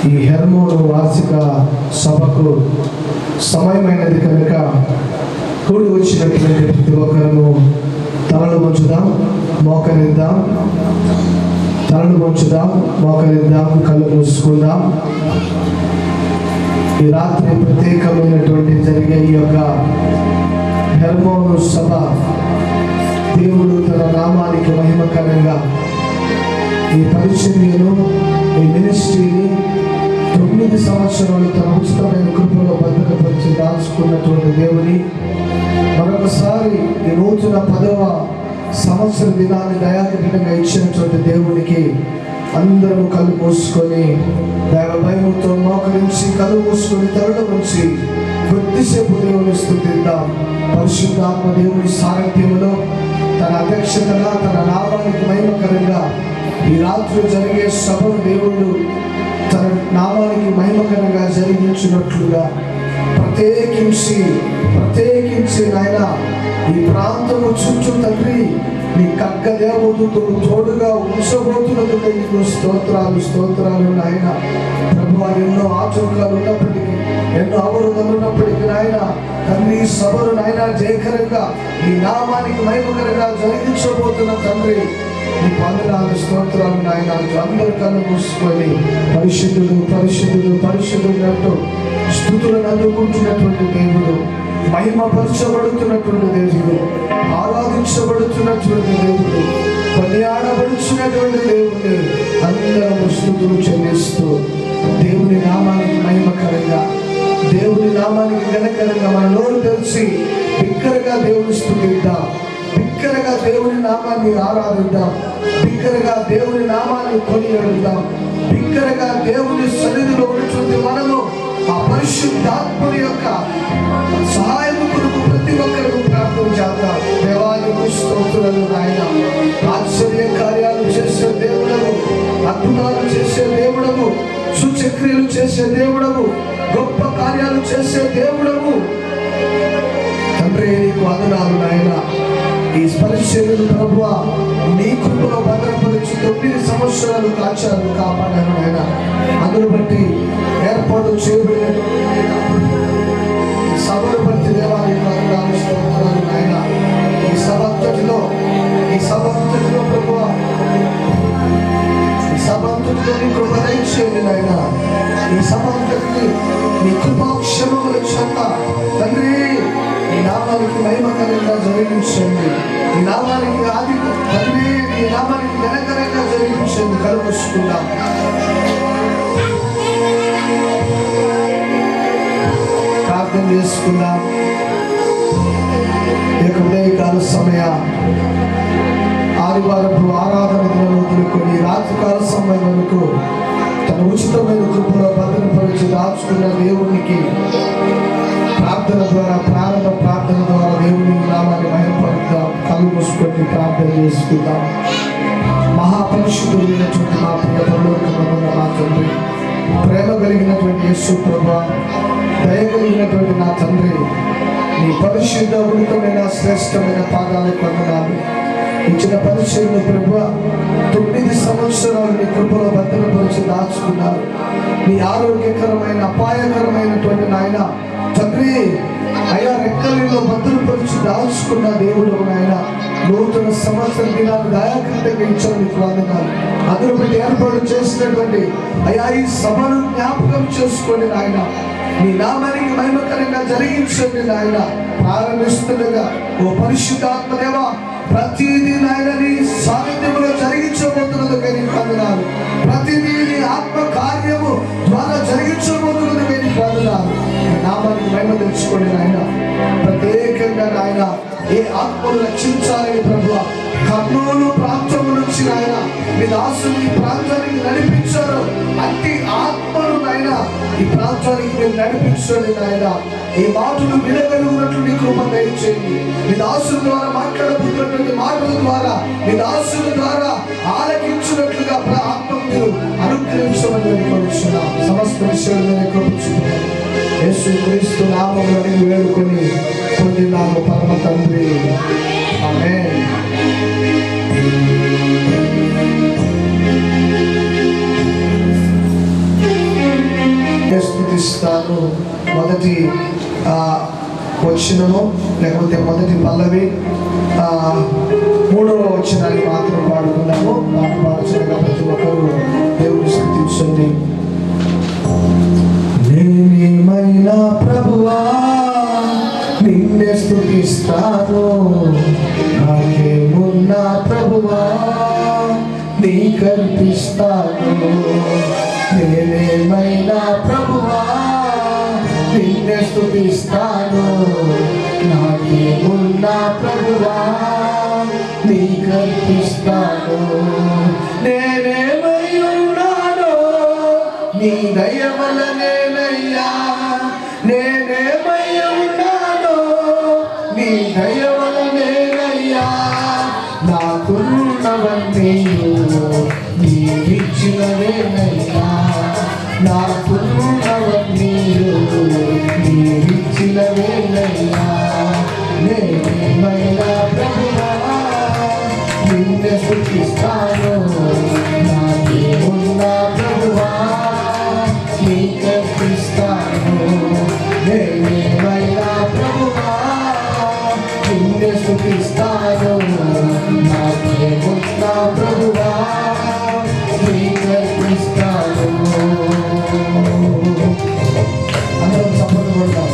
ఈ హెర్మోను వార్షిక సభకు సమయమైనది కనుక కూడి వచ్చినటువంటి ప్రతి ఒక్కరము తలలు వంచుదాం, మోకరిద్దాం, కళ్ళు మూసుకుందాం. ఈ రాత్రి ప్రత్యేకమైనటువంటి జరిగే ఈ యొక్క హెర్మోను సభ దేవుడు తన నామానికి మహిమకరంగా ఈ పరిచర్యను, ఈ మినిస్ట్రీని 9 సంవత్సరాలు తన ఉచితమైన కృపలో భద్రపరిచి దాచుకున్నటువంటి దేవుని మరొకసారి ఈ రోజున 10వ సంవత్సర దినాన్ని దయాకరంగా ఇచ్చినటువంటి దేవునికి అందరూ కళ్ళు మూసుకొని దైవ భయముతో మోకరించి కళ్ళు మూసుకొని తరలి నుంచి కొద్దిసేపు దేవుని స్తుతిద్దాం. పరిశుద్ధాత్మ దేవుని సారథ్యములో తన అధ్యక్షతగా తన నామానికి మహిమకరంగా ఈ రాత్రి జరిగే సభను దేవుడు తన నామానికి మహిమకరంగా జరిగించినట్లుగా ప్రత్యేకించి నాయన ఈ ప్రాంతము చుట్టూ తండ్రి నీ కక్క దేవదూతలు తోడుగా ఉంచబోతున్నందుకు నీకు స్తోత్రాలు నాయన. ప్రభువా, ఎన్నో ఆటంకాలు ఉన్నప్పటికీ, ఎన్నో అవరోధాలు ఉన్నప్పటికీ నాయన తండ్రి ఈ సభను నాయన జయకరంగా ఈ నామానికి మహిమకరంగా జరిగించబోతున్న తండ్రి నీ వందనాలు, స్తోత్రాలు నాయన. అందరూ కళ్ళు మూసుకొని పరిశుద్ధుడు అంటూ స్తుతులను అందుకుంటున్నటువంటి దేవుడు, మహిమపరచబడుతున్నటువంటి దేవుడు, ఆరాధించబడుతున్నటువంటి దేవుడు, కొనియాడబడుతున్నటువంటి దేవుడిని అందరూ స్తుతులు చెల్లిస్తూ దేవుని నామానికి మహిమకరంగా, దేవుని నామానికి ఘనకరంగా మన నోరు తెరిచి బిక్కరగా దేవుని స్తుతిద్దాం, బిక్కరగా దేవుని నామాన్ని ఆరాధిద్దాం, బిక్కరగా దేవుని నామాన్ని కొనియాడుదాం, బిక్కరగా దేవుని సన్నిధిలో ఉన్నటువంటి మనము ఆ పరిశుద్ధాత్మని యొక్క సహాయం కొరకు ప్రతి ఒక్కరికి ప్రార్థన చేద్దాం. దేవానికి స్తోత్రాలు నాయన. ఆశ్చర్య కార్యాలు చేసే దేవుడము, అద్భుతాలు చేసే దేవుడము, సూచక్రియలు చేసే దేవుడము, గొప్ప కార్యాలు చేసే దేవుడము తండ్రి నీకు వందనాలు నాయన. ఈ పరిచర్యను ప్రభువా నీ కృపలో భద్రపరిచి 9 సంవత్సరాలు కాపాడారు నాయన. అందును బట్టి ఏర్పాటు చేయబడిన సభను బట్టి దేవానికి వందనాలు, స్తోత్రాలు నాయన. ఈ సభ అంతటిలో ప్రభువా నీ కృప దయచేయండి నాయన. ఈ సభ అంతటిని నీ కృపాక్షేమముల చేత తండ్రి ఈ నామానికి మహిమకరంగా జరిగించండి. ఈ నామానికి తండ్రి ఈ నామానికి ఘనకరంగా జరిగించండి. కలుపుకుందాం. ప్రార్థన చేసుకుందాం. ఉదయకాల సమయ ఆదివారపు ఆరాధన దినం వదులుకొని రాత్రికాల సమయం వరకు తన ఉచితమైన కృపలో భద్రపరిచి దాచుకున్న దేవునికి ప్రార్థన ద్వారా, ప్రారంభ ప్రార్థన ద్వారా దేవుని నామాన్ని మహిమపరుద్దాం. కళ్ళు మూసుకొని ప్రార్థన చేసుకుందాం. మహాపరిశుద్ధుడైనటువంటి మా ప్రియ పరలోకమందున్న మా తండ్రి, ప్రేమ కలిగినటువంటి యేసు ప్రభువా, దయ కలిగినటువంటి నా తండ్రి, నీ పరిశుద్ధ ఉన్నతమైన శ్రేష్టమైన పాదాలకు వందనాలు. ఇచ్చిన పరిచర్యను ప్రభువా 9 సంవత్సరాలు నీ కృపలో భద్రపరిచి దాచుకున్నారు. నీ ఆరోగ్యకరమైన అపాయకరమైనటువంటి నాయన తండ్రి అయా రెక్కలలో భద్రపరిచి దాచుకున్న దేవుడు నాయన. నూతన సంవత్సర దినాన్ని దయాకృతంగా ఇచ్చారు నీకు వందనాలు. అందరూ బట్టి ఏర్పాటు చేసినటువంటి అయా ఈ సభను జ్ఞాపకం చేసుకోండి నాయన. నీ నామానికి మహిమకరంగా జరిగించండి నాయన. ప్రారంభిస్తుండగా ఓ పరిశుద్ధాత్మదేవా ప్రతిదీ నాయన నీ సాన్నిధ్యంలో జరిగించబోతున్నది నీకు వందనాలు. ప్రతిదీ నీ ఆత్మ కార్యము ద్వారా జరిగించబోతున్నది నీకు వందనాలు. నామానికి మహిమ తెచ్చుకోండి నాయన. ప్రత్యేకంగా నాయన ఏ ఆత్మను రక్షించాలని ప్రభువా కర్నూలు ప్రాంతం నుంచి నాయన మీ దాసుని ఈ ప్రాంతానికి నడిపించారు. అట్టి ఆత్మను నాయన ఈ ప్రాంతానికి మీరు నడిపించండి నాయన. ఈ మాటలు వినగలుగునట్లు నీ కృప దయచేయండి. మీ దాసుల ద్వారా మాట్లాడబోతున్నటువంటి మాటల ద్వారా మీ దాసుల ద్వారా ఆలకించినట్లుగా ఆత్మ మీరు అనుగ్రహించమని కోరుచున్నాం. సమస్త విషయాలను కృపించుకున్నాం. యేసు క్రీస్తు నామములో వేడుకొని పొందినాము పరమ తండ్రి. ఆమేన్. బోధిస్తాను. మొదటి వచనము లేకపోతే మొదటి పల్లవి 3వ వచనాన్ని మాత్రం పాడుకున్నాము. పాట పాడుచున్నగా ప్రతి ఒక్కరూ దేవుని స్తుతించండి. నేనేమైనా ప్రభువా నిన్నే స్తుతిస్తాను, నాకేమున్నా ప్రభువా నీ కల్పిస్తాను. నేనేమైనా ప్రభువా నిన్నే స్తుతిస్తాను, నాకేమున్నా ప్రభువా నీ కల్పిస్తాను. నేనేమై ఉన్నానో నీ దయ వలనేనయ్యా, నేనేమై ఉన్నానో నీ దయ వలనేనయ్యా. నాకున్నవన్నీ నీవిచ్చినవేనయ్యా, నాకున్నవన్నీ నీవిచ్చినవేనయ్యా. నేనేమైనా ప్రభువా నిన్నే స్తుతిస్తాను, నాకేమున్నా ప్రభువా నీ కల్పిస్తాను. నేనేమైనా ప్రభువా నిన్నే స్తుతిస్తాను, నాకేమున్నా ప్రభువా నీ కల్పిస్తాను. అందరం చప్పట్లు కొడతాం.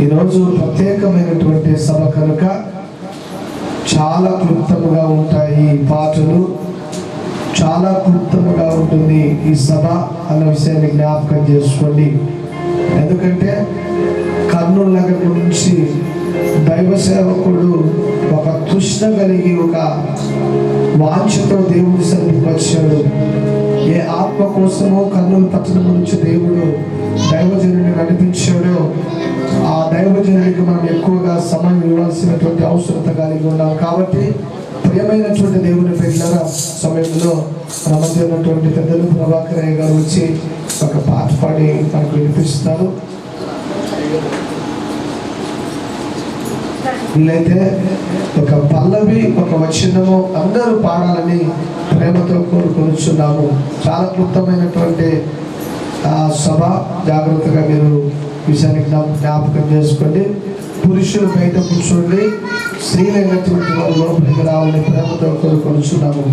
ఈరోజు ప్రత్యేకమైనటువంటి సభ కనుక చాలా క్లుప్తముగా ఉంటాయి ఈ పాటలు, చాలా క్లుప్తముగా ఉంటుంది ఈ సభ అన్న విషయాన్ని జ్ఞాపకం చేసుకోండి. ఎందుకంటే కర్నూలు నగర్ నుంచి దైవ సేవకుడు ఒక తృష్ణ కలిగి ఒక వాంఛతో దేవుడి సన్నిధికి వచ్చాడు. ఏ ఆత్మ కోసమో కర్నూలు పట్టణం నుంచి దేవుడు దైవజనుడిని నడిపించాడో ఆ దైవజనుడికి మనం ఎక్కువగా సమయం ఇవ్వాల్సినటువంటి అవసరత కలిగి ఉన్నాం. కాబట్టి ప్రియమైనటువంటి దేవుని బిడ్డల సమయంలో మన మధ్య ఉన్నటువంటి పెద్దలు ప్రభాకరయ్య గారు వచ్చి ఒక పాట పాడి మనకు వినిపిస్తున్నారు. వీళ్ళైతే ఒక పల్లవి ఒక వచనము అందరూ పాడాలని ప్రేమతో కోరుకొనిచున్నాము. చాలా క్లుప్తమైనటువంటి సభ, జాగ్రత్తగా మీరు విషయాన్ని జ్ఞాపకం చేసుకోండి. పురుషులు బయట కూర్చోండి, స్త్రీలైనటువంటి వారు లోపలికి రావాలని ప్రేమతో కోరుకొనిచున్నాము.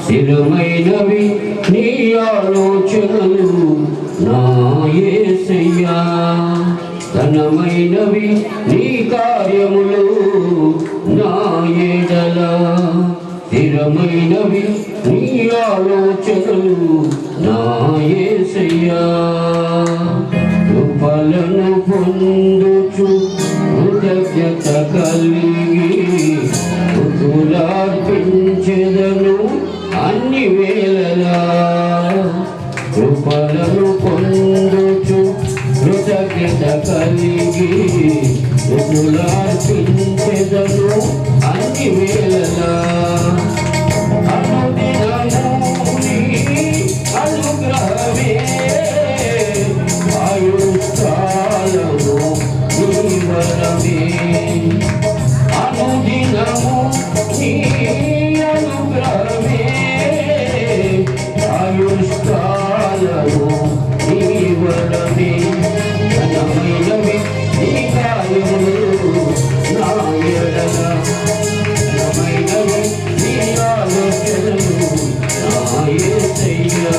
స్థిరమైనవి నీ ఆలోచనలు నా యేసయ్యా, ఘనమైనవి నీ కార్యములు నా యేడల. స్థిరమైనవి నీ ఆలోచనలు నా యేసయ్యా, కృపలను పొందుచు కృతజ్ఞత కలిగి స్తుతులర్పించెదను అన్ని వేళలా. కృపలను పొందుచు కృతజ్ఞత కలిగి స్తుతులర్పించెదను అన్ని వేళలా. అనుదినము నీ అనుగ్రహమే ఆయుష్కాలము నీ వరమే. అనుదినము నీ అనుగ్రహమే ఆయుష్కాలము నీ వరమే. ఘనమైనవి నీ కార్యములు నా యేడల, ఘనమైనవి నీ ఆలోచనలు నా యేసయ్యా.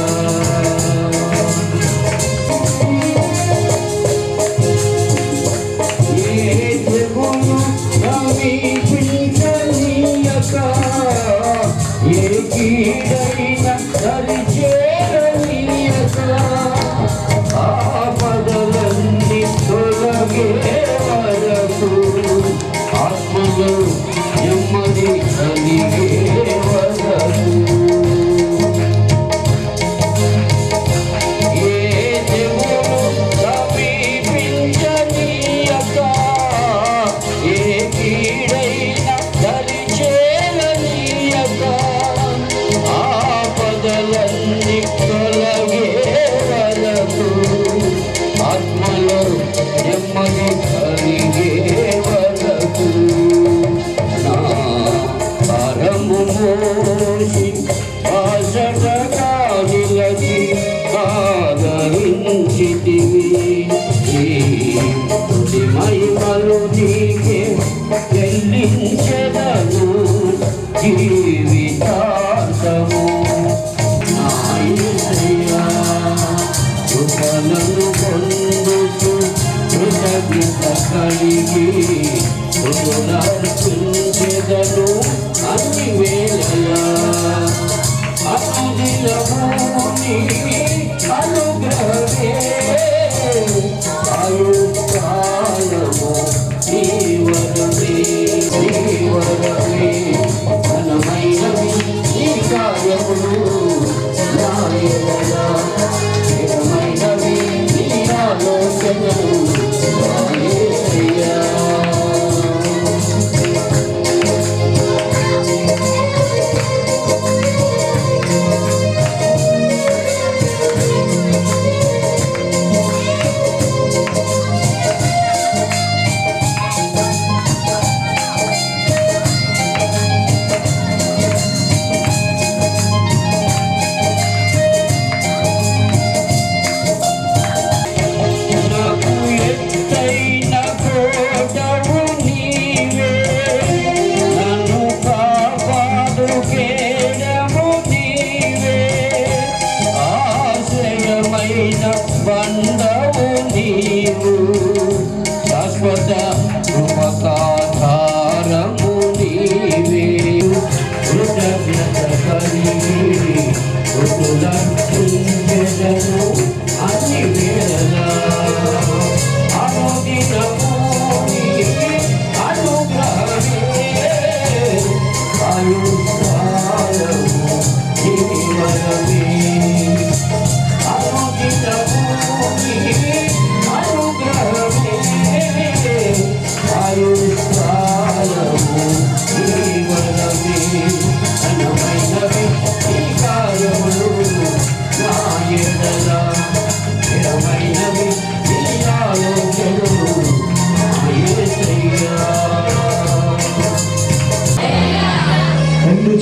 ఏ కీడైన దరిచేరనీయక, ఆపదలన్నీ తొలగే వరకు, ఆత్మలో నెమ్మది కలిగే వరకు. ఏ దేవుడు సమీపించనీయక, ఏ కీడైన దరిచేరనీయక, ఆపదలన్నీ తొలగే వరకు, ఆత్మలో నెమ్మది కలిగే వరకు. నా భారము మోసి బాసటగా నిలచి ఆదరించితివి. ఈ స్తుతి మహిమలు నీకే చెల్లించెదను జీవితాంతము నా యేసయ్యా. కృపలను పొందుచు కృతజ్ఞత కలిగి స్తుతులర్పించెదను అన్ని వేళలా. అనుదినము నీ అనుగ్రహమే ఆయుష్కాలము నీ వరమే, నీ వరమే. ఘనమైనవి నీ కార్యములు నా యేడల, స్థిరమైనవి నీ ఆలోచనలు నా యేసయ్యా.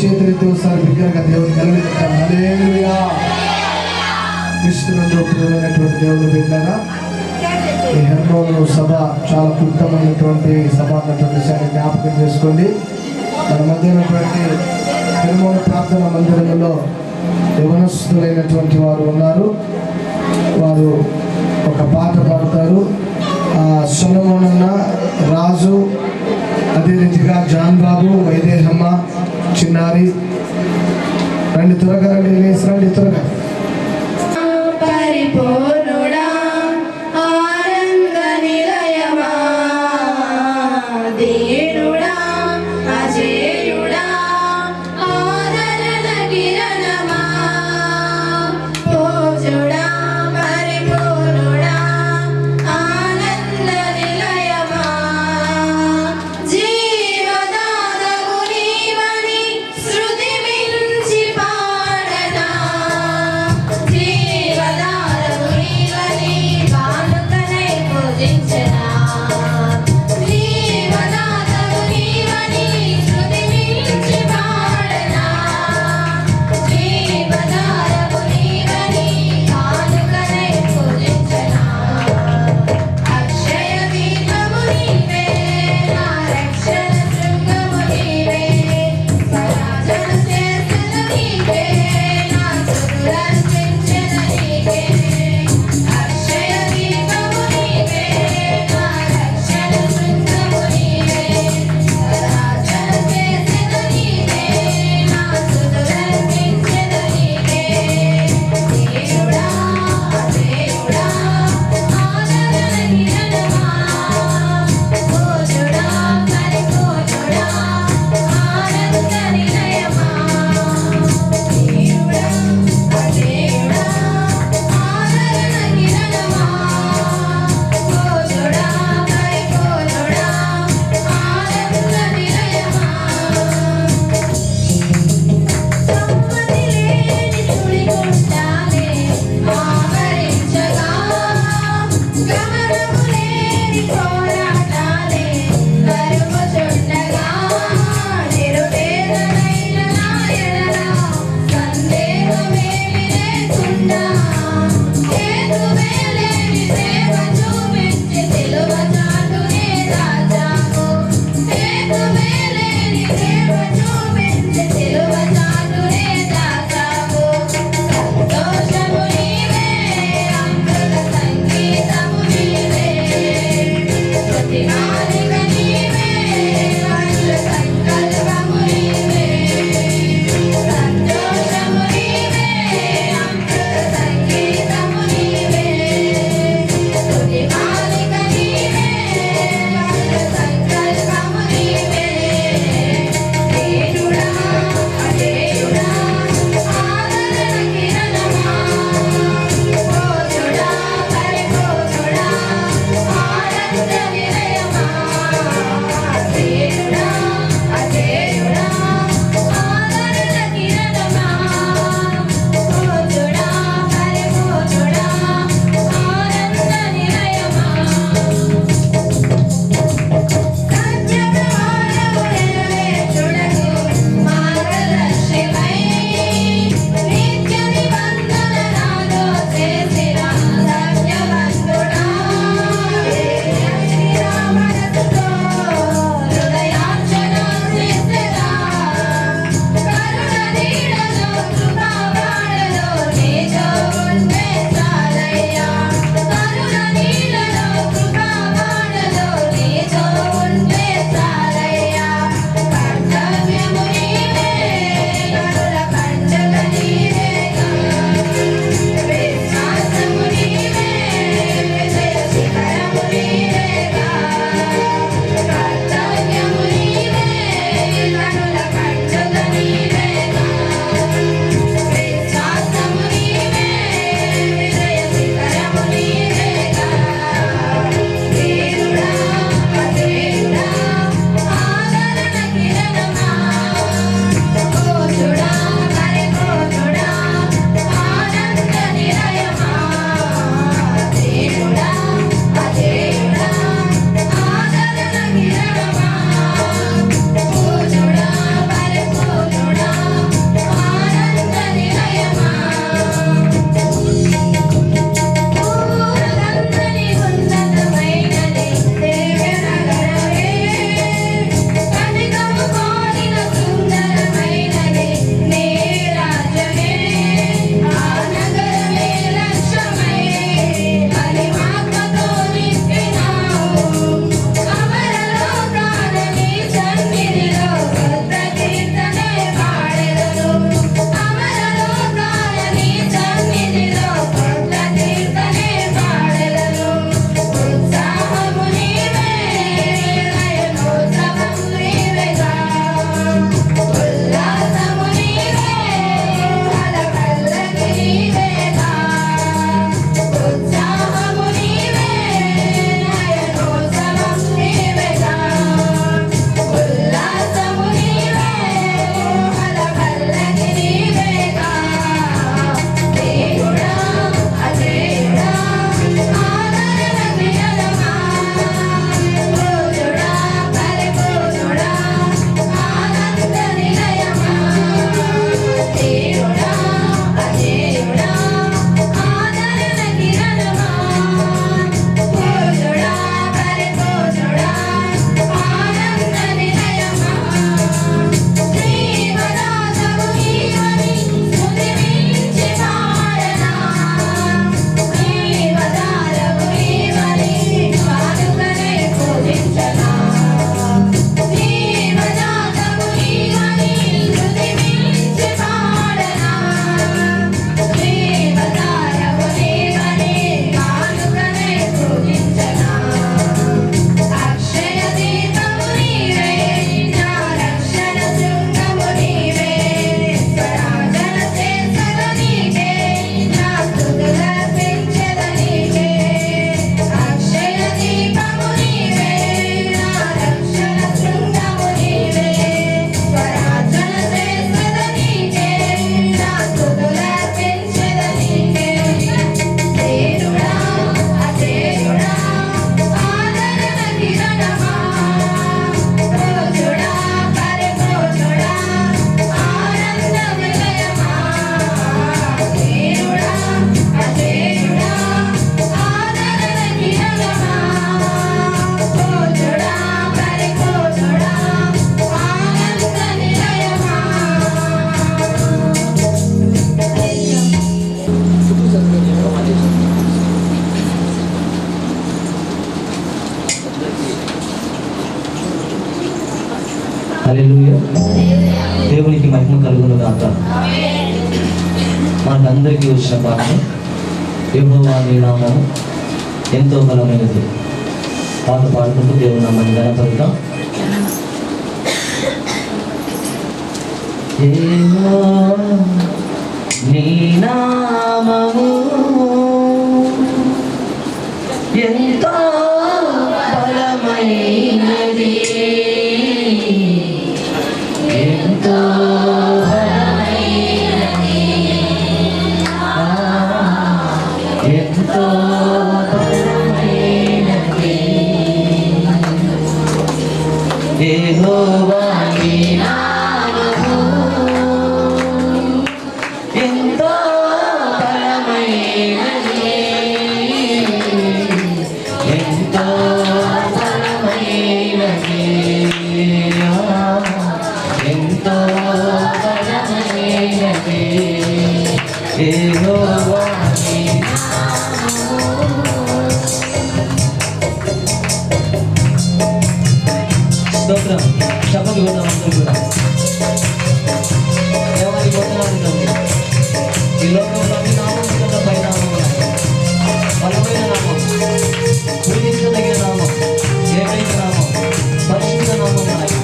చేతులెత్తి ఒకసారి బిగ్గరగా దేవుని నిలబెట్టాలి. హల్లెలూయా. క్రీస్తునందు ప్రియమైనటువంటి దేవుని బిడ్డలారా, ఈ హెర్మోను సభ చాలా క్లుప్తమైనటువంటి సభ అన్నటువంటి విషయాన్ని జ్ఞాపకం చేసుకోండి. మన మధ్య ఉన్నటువంటి హెర్మోను ప్రార్థన మందిరంలో యవనస్తులైనటువంటి వారు ఉన్నారు. వారు ఒక పాట పాడతారు. సొలొమోనన్న, రాజు, అదే రీతిగా జాన్ బాబు, వైదేహమ్మ, చిన్నారి. రండి త్వరగా, రండి, లేచి రండి త్వరగా. పరిపూర్ణుడా ఆనంద నిలయమా, దీనుడా అజేయుడా ఆదరణ కిరణమా, పూజుడా పరిపూర్ణుడా ఆనంద నిలయమా, జీవదానము నీవని శృతి మించి పాడనా, హల్లెలూయా. దేవునికి మహిమ కలుగును గాక. మనకందరికీ వచ్చిన పాట యెహోవా నీ నామము ఎంతో బలమైనది. పాట పాడుకుంటూ దేవుని నామాన్ని ఘనపరుద్దాం. యెహోవా నీ నామము ఎంతో బలమైనది, ఎంతో బలమైనది, ఎంతో బలమైనది. యెహోవా నీ నామము ఎంతో బలమైనది, ఎంతో బలమైనది, ఎంతో బలమైనది. యెహోవా నీ స్తోత్రం. చెప్పండి కూడా అందరూ కూడా దేవానికి వందనాలు తండ్రి. ఈ లోకంలో అన్ని నామం కన్నా పై నామం బలమైన నామం, పూజించదగిన నామం, ఏకైక నామం, పరిశుద్ధ నామం నాయన.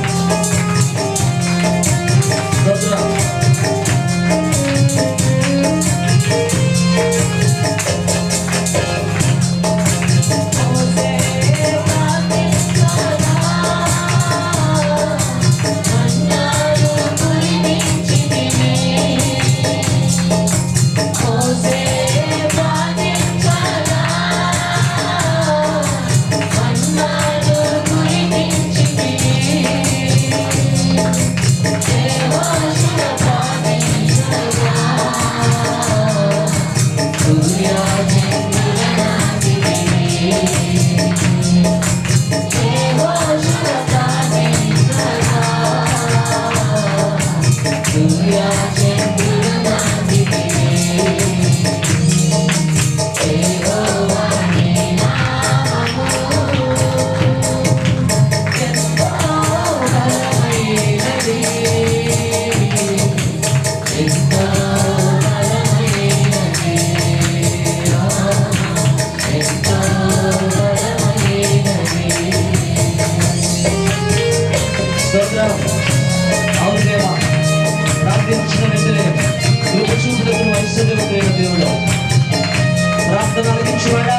స్తోత్రం. అవును దేవా, ప్రార్థించిన వెంటనే కృప చూపుటకు ఐశ్వర్యవంతుడైన దేవుడు, ప్రార్థన ఆలకించువాడా,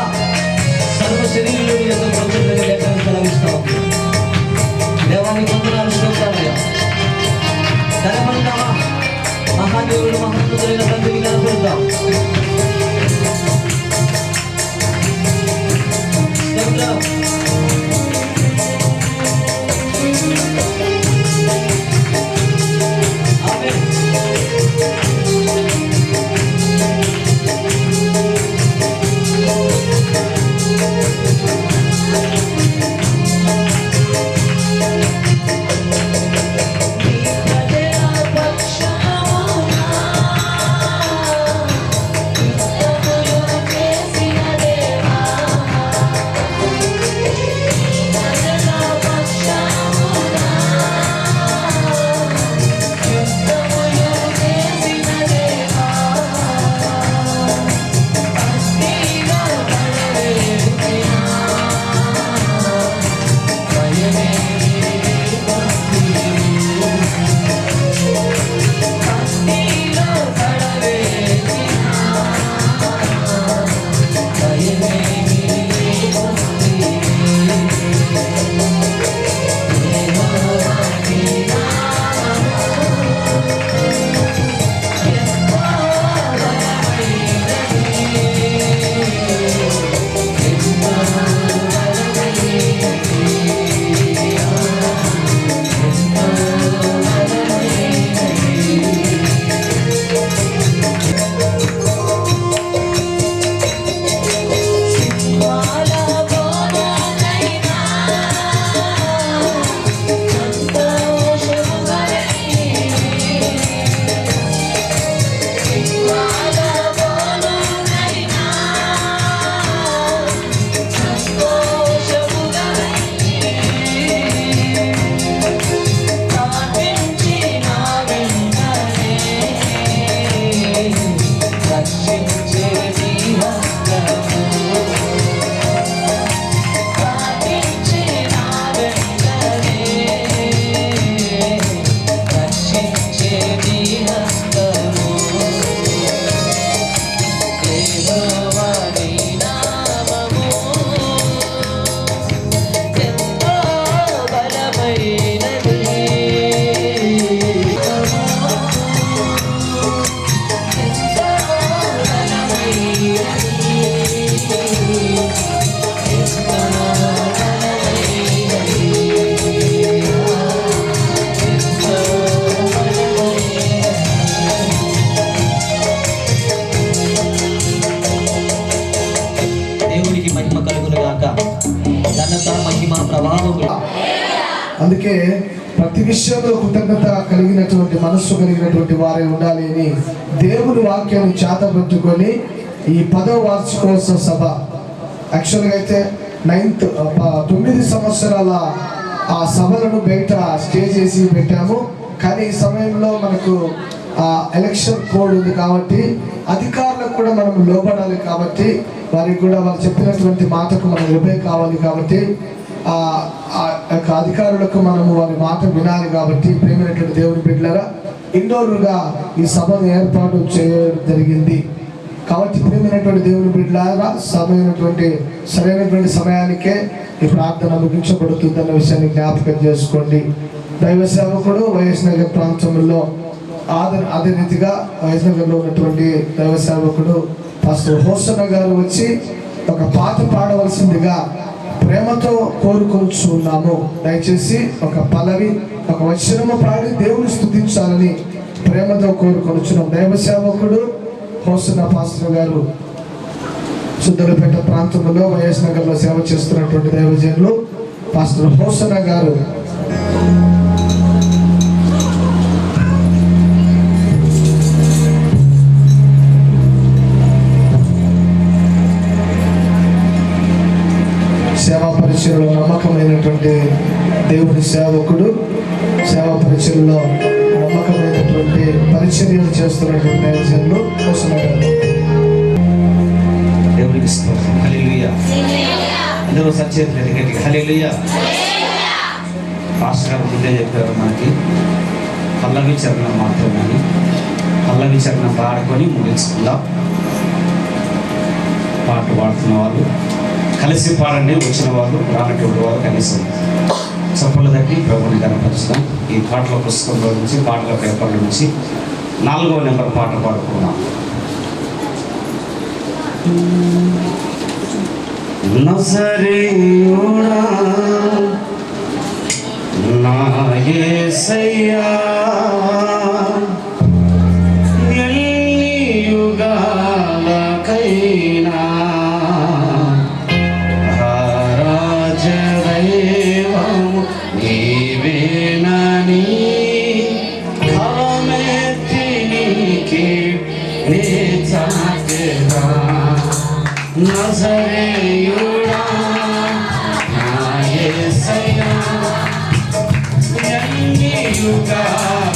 సర్వ శరీరంలో యొక్క కృతజ్ఞత లేఖను తొలగిస్తావు. దేవానికి వందనాలు, స్తోత్రాలయ్యా. కనపడతావా మహాదేవుడు, మహోన్నతుడైన తండ్రికి కనపడతాం. స్తోత్రం. ఆమేన్. అందుకే ప్రతి విషయంలో కృతజ్ఞత కలిగినటువంటి మనస్సు కలిగినటువంటి వారే ఉండాలి అని దేవుని వాక్యాన్ని చేతబట్టుకొని ఈ 10వ వార్షికోత్సవ సభ యాక్చువల్గా అయితే 9 సంవత్సరాల ఆ సభలను బయట స్టేజ్ చేసి పెట్టాము. కానీ ఈ సమయంలో మనకు ఎలక్షన్ కోడ్ ఉంది కాబట్టి అధికారులకు కూడా మనం లోబడాలి కాబట్టి వారికి కూడా వారు చెప్పినటువంటి మాటకు మనం ఒబే కావాలి కాబట్టి అధికారులకు మనము వారి మాట వినాలి కాబట్టి ప్రేమైనటువంటి దేవుని బిడ్డలారా ఇండోర్గా ఈ సభను ఏర్పాటు చేయడం జరిగింది. కాబట్టి ప్రేమైనటువంటి దేవుని బిడ్డలారా సరైనటువంటి సమయానికే ఈ ప్రార్థన ముగించబడుతుందన్న విషయాన్ని జ్ఞాపకం చేసుకోండి. దైవ సేవకుడు వైఎస్ నగర్ ప్రాంతంలో అదే రీతిగా వైఎస్ నగర్లో ఉన్నటువంటి దైవ సేవకుడు పాస్టర్ హోసన్న గారు వచ్చి ఒక పాట పాడవలసిందిగా ప్రేమతో కోరుకొచ్చున్నాము. దయచేసి ఒక పల్లవి ఒక వచనము పాడి దేవుని స్తుతించాలని ప్రేమతో కోరుకొచ్చున్నాం. దైవ సేవకుడు హోసన్న పాస్టర్ గారు సుద్దలపేట ప్రాంతంలో వైఎస్ నగర్లో సేవ చేస్తున్నటువంటి దైవజనులు పాస్టర్ హోసన్న గారు సేవా పరిచయంలో నమ్మకమైనటువంటి దేవుని సేవకుడు, సేవా పరిచయంలో నమ్మకమైనటువంటి పరిచర్యలు చేస్తున్నటువంటి దైవజనులు హోసన్న గారు. దేవునికి స్తోత్రం. హల్లెలూయా. అందరూ సచేతులు గట్టిగా హల్లెలూయా. పాస్టర్ గారు ముందే చెప్పారు మనకి పల్లవి చరణం మాత్రమే. పల్లవి చరణం పాడుకొని ముగించుకుందాం. పాట పాడుతున్న వాళ్ళు కలిసి పాడండి, వచ్చిన వాళ్ళు రానటువంటి వాళ్ళు కనీసం చప్పులు తట్టి ప్రభుని కనపరుస్తాం. ఈ పాటల పుస్తకంలో నుంచి పాటల పేపర్ల నుంచి 4వ నెంబర్ పాట పాడుకున్నాం. నజరేయుడా నా యేసయ్యా ఎన్ని యుగాలకైనా రాజదైవము నీవేనని కలమెత్తి నీకే నే చాటెదా. నజరేయుడా నా యేసయ్యా ఎన్ని యుగాలకైనా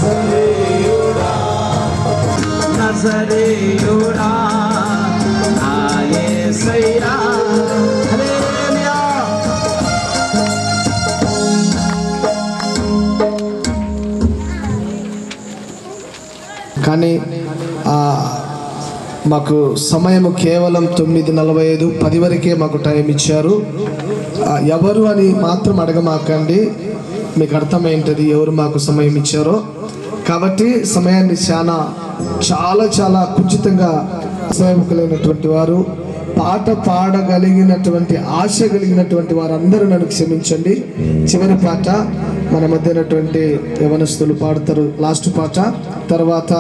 రాజదైవం నజరేయుడా నా యేసయ్యా. హల్లెలూయా. కానీ మాకు సమయం కేవలం 9:45 10 వరకే మాకు టైం ఇచ్చారు. ఎవరు అని మాత్రం అడగమాకండి, మీకు అర్థమైంటుంది ఎవరు మాకు సమయం ఇచ్చారో. కాబట్టి సమయాన్ని చాలా కుంచితంగా సేవకులైనటువంటి వారు, పాట పాడగలిగినటువంటి ఆశ కలిగినటువంటి వారందరూ నన్ను క్షమించండి. చివరి పాట మన మధ్య ఉన్నటువంటి యవనస్తులు పాడతారు, లాస్ట్ పాట. తర్వాత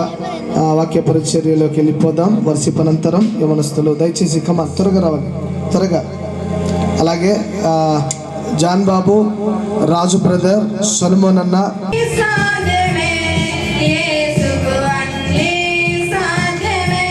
వాక్య పరిచర్యలోకి వెళ్ళిపోదాం. వర్షిపనంతరం యవనస్తులు దయచేసి కమాన్ త్వరగా రావాలి, త్వరగా. అలాగే జాన్ బాబు, రాజు బ్రదర్, సొలమోన్ అన్న, సాధ్యమే యేసుకు అన్నీ సాధ్యమే.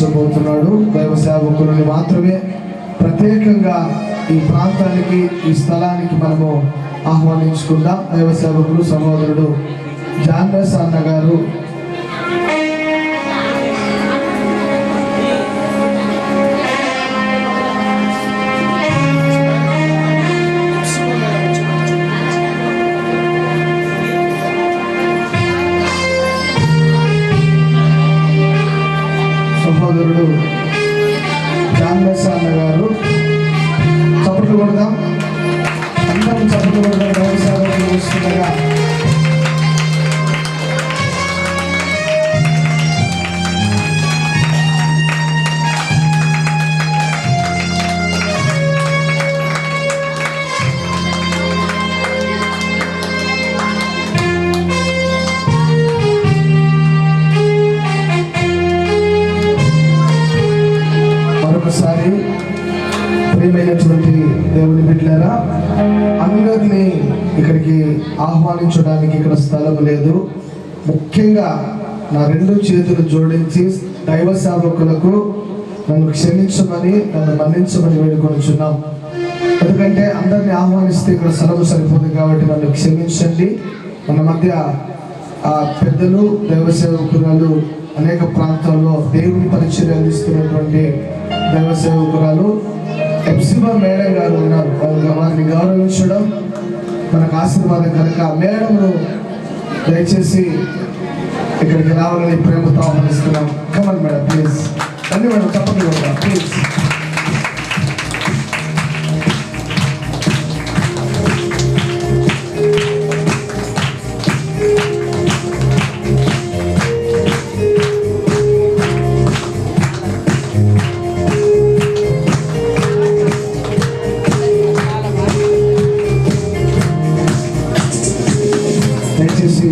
నడిపించబోతున్నాడు. దైవ సేవకులని మాత్రమే ప్రత్యేకంగా ఈ ప్రాంతానికి, ఈ స్థలానికి మనము ఆహ్వానించుకుందాం. దైవ సేవకులు సహోదరుడు జాన్వేస్ అన్న గారు సహోదరుడు జాన్వేస్ అన్న గారు చప్పట్లు కొడదాం. అందరం చప్పట్లు కొడదాం. దైవ సేవకులు వస్తుండగా మరొకసారి ప్రియమైనటువంటి దేవుని బిడ్డలారా, అందరినీ ఇక్కడికి ఆహ్వానించడానికి ఇక్కడ స్థలం లేదు. ముఖ్యంగా నా రెండు చేతులు జోడించి దైవ సేవకులకు నన్ను క్షమించమని, నన్ను మన్నించమని వేడుకొనిచున్నాం. ఎందుకంటే అందరినీ ఆహ్వానిస్తే ఇక్కడ స్థలం సరిపోదు కాబట్టి నన్ను క్షమించండి. మన మధ్య పెద్దలు, దైవ సేవకురాలు, అనేక ప్రాంతాల్లో దేవుని పరిచయం అందిస్తున్నటువంటి దైవ సేవకురాలు ఎప్సిబా మేడం గారు ఉన్నారు. వారిని గౌరవించడం మనకు ఆశీర్వాదం కనుక మేడంను దయచేసి ఇక్కడికి రావాలని ప్రేమతో ఆహ్వానిస్తున్నాం. Come on madam, please. అన్ని మేడం తప్పకుండా ప్లీజ్. దయచేసి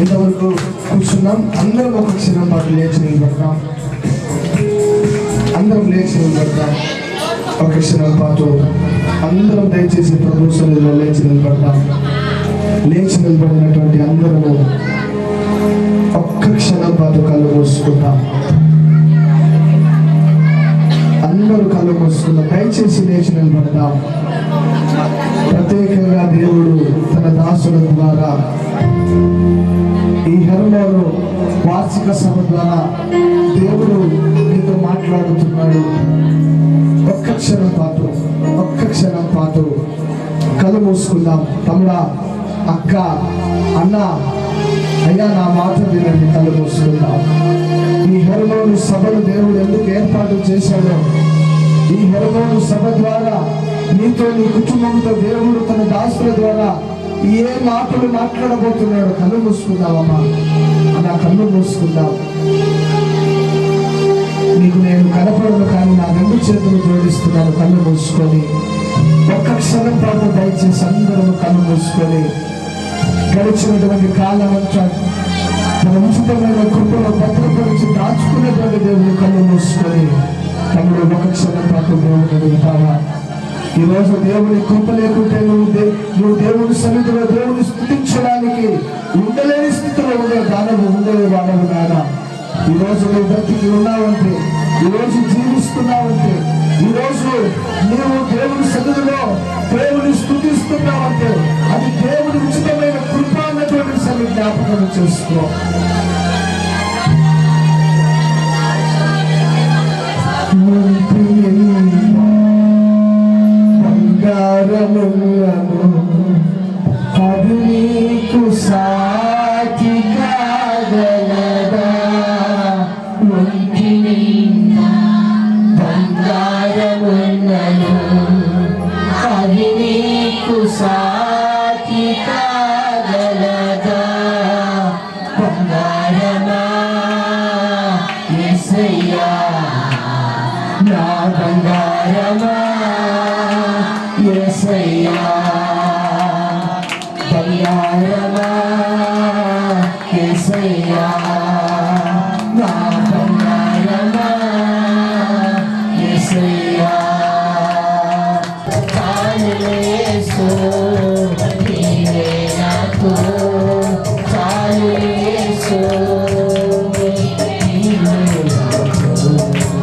ఎంతవరకు కూర్చున్నాం. అందరం ఒక క్షణం పాటు లేచి నిలబడతాం. అందరం లేచి నిలబడతాం. ఒక క్షణం పాటు అందరం దయచేసి ప్రభు సన్నిధిలో లేచి నిలబడతాం. లేచి నిలబడినటువంటి అందరము ఒక్క క్షణం పాటు కళ్ళు మూసుకుంటాం. అందరూ కళ్ళు మూసుకుందాం. దయచేసి లేచి నిలబడతాం. ప్రత్యేకంగా దేవుడు తన దాసుల ద్వారా ఈ హెర్మోను వార్షిక సభ ద్వారా దేవుడు నీతో మాట్లాడుతున్నాడు. ఒక్క క్షణం పాటు కళ్ళు మూసుకుందాం. తమ్ముడా, అక్క, అన్న, అయ్యా, నా మాట వినండి. కళ్ళు మూసుకుందాం. ఈ హెర్మోను సభను దేవుడు ఎందుకు ఏర్పాటు చేశాడో, ఈ హెర్మోను సభ ద్వారా నీతో, నీ కుటుంబంతో దేవుడు తన దాసుల ద్వారా ఏ మాటలు మాట్లాడబోతున్నాడు. కళ్ళు మూసుకుందామమ్మా, నా కళ్ళు మూసుకుందాం. నీకు నేను కనపడను కానీ నా రెండు చేతులు జోడిస్తున్నాను. కళ్ళు మూసుకొని ఒక్క క్షణం పాటు దయచేసి అందరూ కళ్ళు మూసుకొని గడిచినటువంటి కాలం అంతా తన ఉచితమైన కృపలో భద్రపరిచి దాచుకునేటువంటి దేవుని కళ్ళు మూసుకొని తమ్ముడు ఒక క్షణం పాటు దేవుని అడుగుతావా? ఈరోజు దేవుని కృప లేకుంటే నువ్వు దేవుని సన్నిధిలో దేవుని స్తుతించడానికి ఉండలేని స్థితిలో ఉండే దానవు, ఉండే వాడవు నాయన. ఈరోజు నువ్వు బ్రతికి ఉన్నావంటే, ఈరోజు జీవిస్తున్నావంటే, ఈరోజు నీవు దేవుని సన్నిధిలో దేవుని స్తుతిస్తున్నావంటే అది దేవుని ఉచితమైన కృప అన్నటువంటి సన్ని జ్ఞాపకం చేసుకో. అది నీకు సాటి కాగలదా? ఒంటి నిండా బంగారమున్నను అది నీకు సాటి కాగలదా? బంగారమా యేసయ్యా, నా బంగారమా యేసయ్యా, బంగారమా యేసయ్యా, నా బంగారమా యేసయ్యా. చాలులే యేసు, నీవే నాకు, చాలులే యేసు, నీవే నాకు.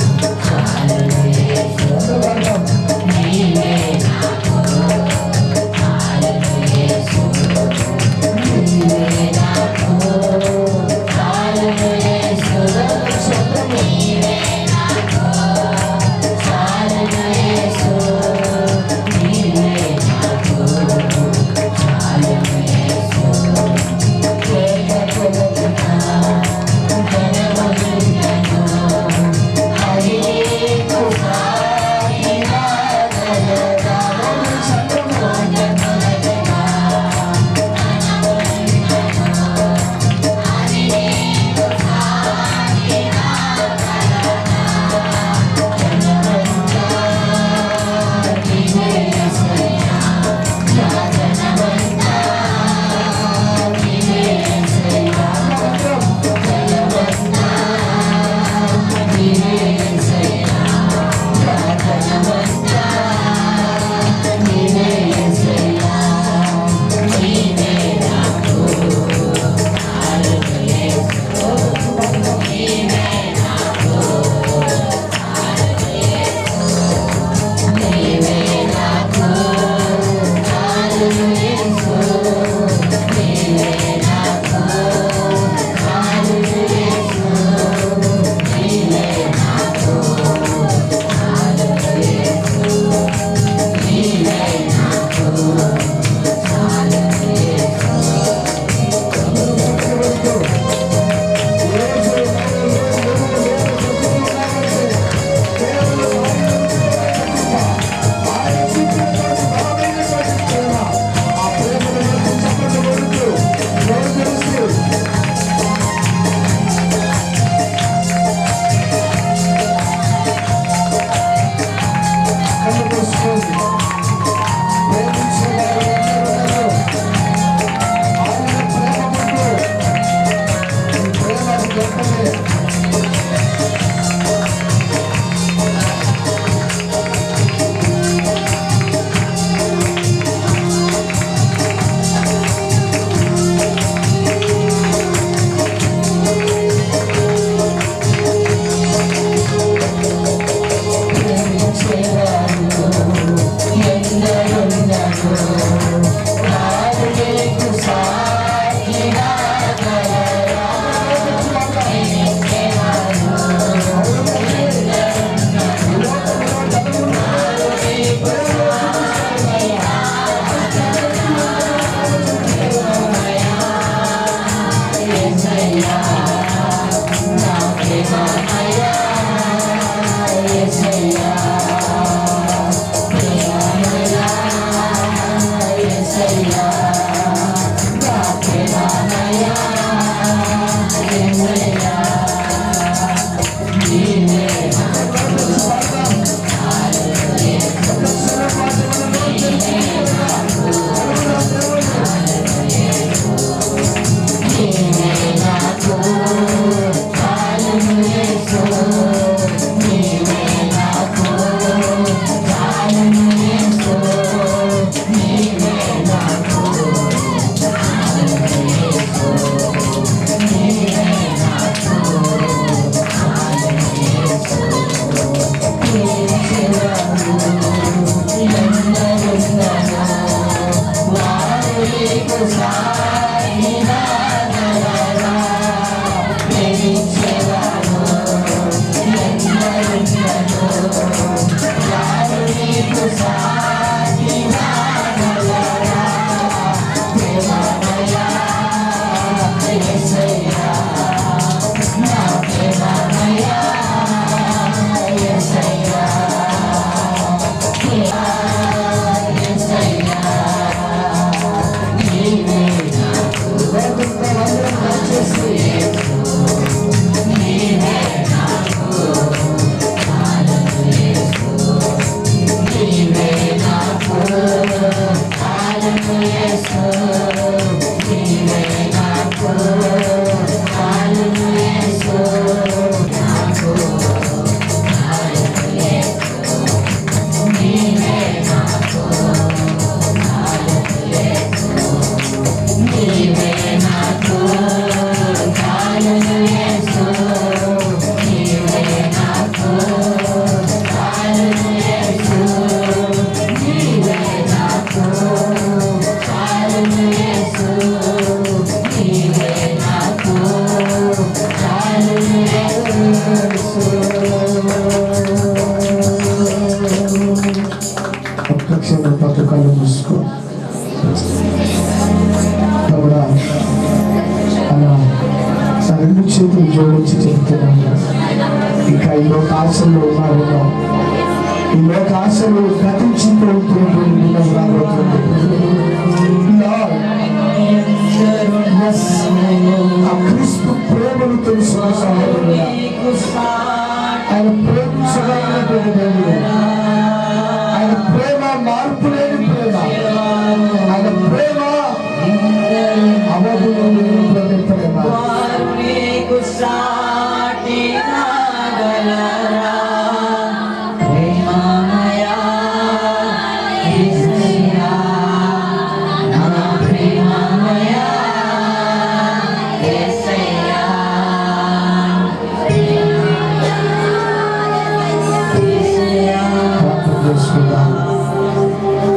చేతులు జోడించి చెప్తున్నాను, ఇంకా ఈ లోక ఆశల్లో ఉన్నారేమో, ఈ లోక ఆశలు గతించిపోతున్నటువంటి ఆ క్రీస్తు ప్రేమను తెలుసు. ఆయన ప్రేమించగలిగినటువంటి దేవుడు, ఆయన ప్రేమ మార్పు లేని ప్రేమ, ఆయన ప్రేమ అవధులు లేని ప్రేమ.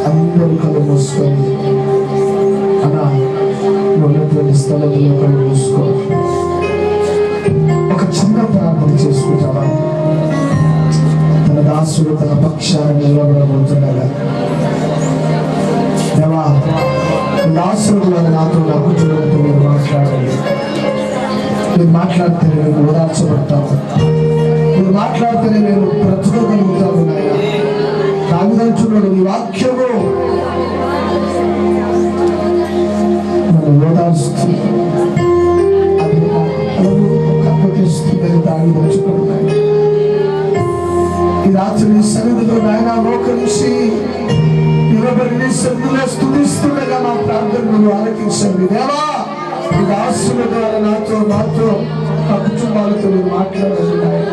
అందరూ కళ్ళు మూసుకొని అలా ఉన్నటువంటి స్థలంలో కళ్ళు మూసుకో, ఒక చిన్న ప్రార్థన చేసుకుంటావా? తన దాసుడు తన పక్షాన్ని నిలబడబోతుండగా, దేవా దాసుడు నాతో నాకు చూడంతో మీరు మాట్లాడండి. మీరు మాట్లాడితేనే నేను ఓదార్చబడతాను, మీరు మాట్లాడితేనే నేను బ్రతకగలుగుతాను. నాయన దావిదంటున్నాడు, నీ వాక్యము నన్ను ఓదార్స్తుంది, అది కప్పటిస్తుందని దావిదంటున్నాడు. ఈ రాత్రి నీ సన్నిధిలో నాయన మోకరించి నిలబడి నీ సన్నిధిలో స్తుతిస్తుండగా నా ప్రార్థనలు ఆలకించండి. దేవా ఈ దాసుల ద్వారా నాతో నా కుటుంబాలతో మీరు మాట్లాడండి. నాయన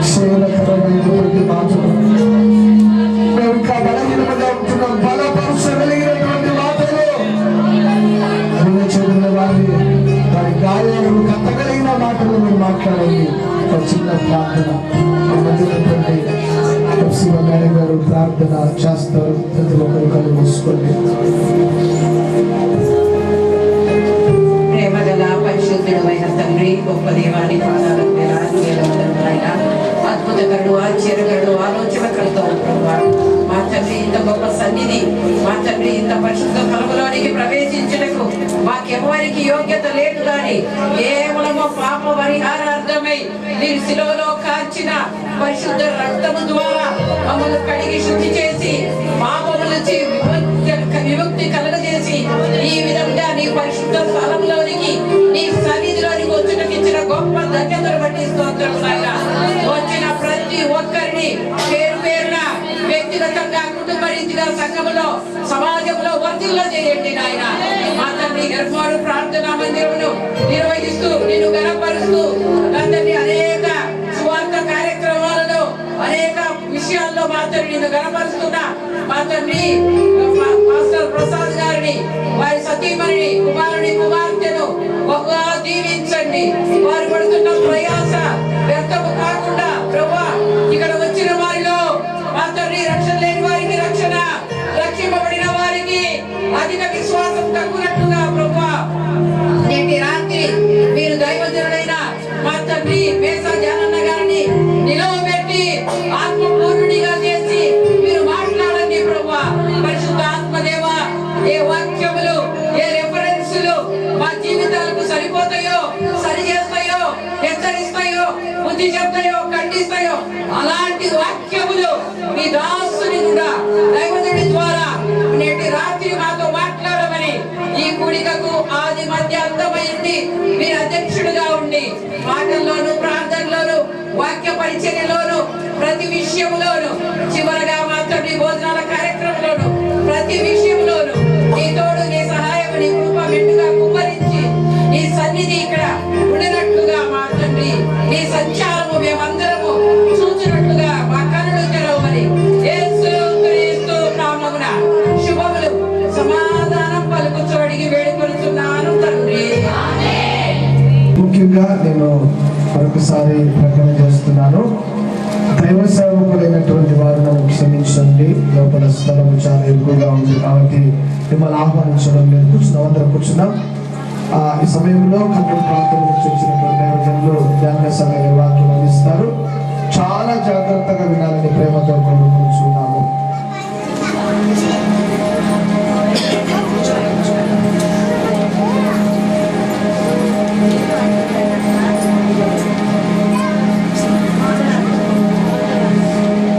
క్షేమకరమైనటువంటి మాటలు, మేము ఇంకా బలహీనముగా ఉంటున్నాం, బలపరచగలిగినటువంటి మాటలు, చెందిన వారిని వారి గాయాలను కట్టగలిగిన మాటలు మీరు మాట్లాడండి. ఒక చిన్న ప్రార్థన మధ్యనటువంటి మా మేడం గారు ప్రార్థన చేస్తారు. ప్రతి ఒక్కరు కళ్ళు మూసుకోండి. ప్రేమగల పరిశుద్ధుడమైన తండ్రి, గొప్ప దేవాని పాదాలకు వేలాదివేలైనా అద్భుతకరుడు, ఆశ్చర్యకరుడు, ఆలోచనకరుడు ప్రభువా. మా తండ్రి, ఇంత గొప్ప సన్నిధి, మా తండ్రి, ఇంత పరిశుద్ధ కలుగులోనికి ప్రవేశించటకు మాకెవరికి యోగ్యత లేదు కానీ కేవలము పాప పరిహారార్థమై మీరు శిలువలో కాచిన పరిశుద్ధ రక్తము ద్వారా మమ్మల్ని కడిగి శుద్ధి చేసి పాపముల నుంచి విముక్తి కలగజేసి ఈ విధంగా నీ పరిశుద్ధ స్థలంలోనికి, నీ సన్నిధిలోనికి వచ్చుటకు ఇచ్చిన గొప్ప ధన్యతను బట్టి స్తోత్రం నాయనా. వచ్చిన ప్రతి ఒక్కరిని పేరు పేరున వ్యక్తిగతంగా, కుటుంబ రీతిగా, సంఘములో, సమాజంలో వర్ధిల్ల చేయండి నాయన. మా తండ్రి ఎర్మారు ప్రార్థనా మందిరమును నిర్వహిస్తూ నిన్ను గణపరుస్తూ నా తండ్రి అనేక సువార్త కార్యక్రమాలను, అనేక విషయాల్లో మా తండ్రి నిన్ను గణపరుస్తున్నా. మా తండ్రి మాస్టర్ ప్రసాద్ గారిని, వారి సతీమణిని, కుమారుని, కుమార్తెను బహుగా దీవించండి. వారు పడుతున్న ప్రయాస వ్యర్థము కాకుండా ప్రభువా, ఇక్కడ వచ్చిన వారిలో మా తండ్రి రక్షణ లేని వారికి రక్షణ, రక్షింపబడిన వారికి అధిక విశ్వాసం తగ్గునట్లుగా ప్రభువా నేటి రాత్రి మీరు దైవజనుడైన మా తండ్రి మేసా జానన్న గారిని నిలవబెట్టి ఆత్మపూర్ణునిగా చేసి మీరు మాట్లాడండి ప్రభువా. పరిశుద్ధ ఆత్మదేవ, ఏ వాక్యములు, ఏ రెఫరెన్సులు మా జీవితాలకు సరిపోతాయో, సరి చేస్తాయో, హెచ్చరిస్తాయో, బుద్ధి చెప్తాయో, ఖండిస్తాయో అలాంటి వాక్యములు మీ దాసుని కూడా దైవజనుడి ద్వారా నేటి రాత్రి మాతో మాట్లాడమని, ఈ కూడికకు ఆది మధ్య అంతమైంది మీరు అధ్యక్షుడిగా ఉండి మాటల్లోను, ప్రార్థనలోను, వాక్య పరిచర్యలోను, ప్రతి విషయంలోను, చివరగా మాత్రం నీ భోజనాల కార్యక్రమంలోను, ప్రతి విషయంలోను నీ తోడు, నీ సహాయం, నీ కృప మెండుగా కుమ్మరించి నీ సన్నిధి ఇక్కడ ఉండినట్లుగా మా తండ్రి నీ సంచారము మేమందరము చూచినట్లుగా మా కన్నులు తెరవమని యేసు క్రీస్తు నామమున శుభములు సమాధానం పలుకుచు అడిగి వేడుకొనుచున్నాను తండ్రి. ముఖ్యంగా నేను మరొకసారి ప్రకటన చేస్తున్నాను. దైవ సేవకులైనటువంటి వారు నన్ను క్షమించండి. లోపల స్థలము చాలా ఎక్కువగా ఉంది కాబట్టి మిమ్మల్ని ఆహ్వానించడం లేదు. కూర్చున్నాం, అందరం కూర్చున్నాం. ఈ సమయంలో కన్నుల ప్రాంతం నుంచి వచ్చినటువంటి దైవజనులు ధ్యాన సమయ వాక్యం అందిస్తారు. చాలా జాగ్రత్తగా వినాలని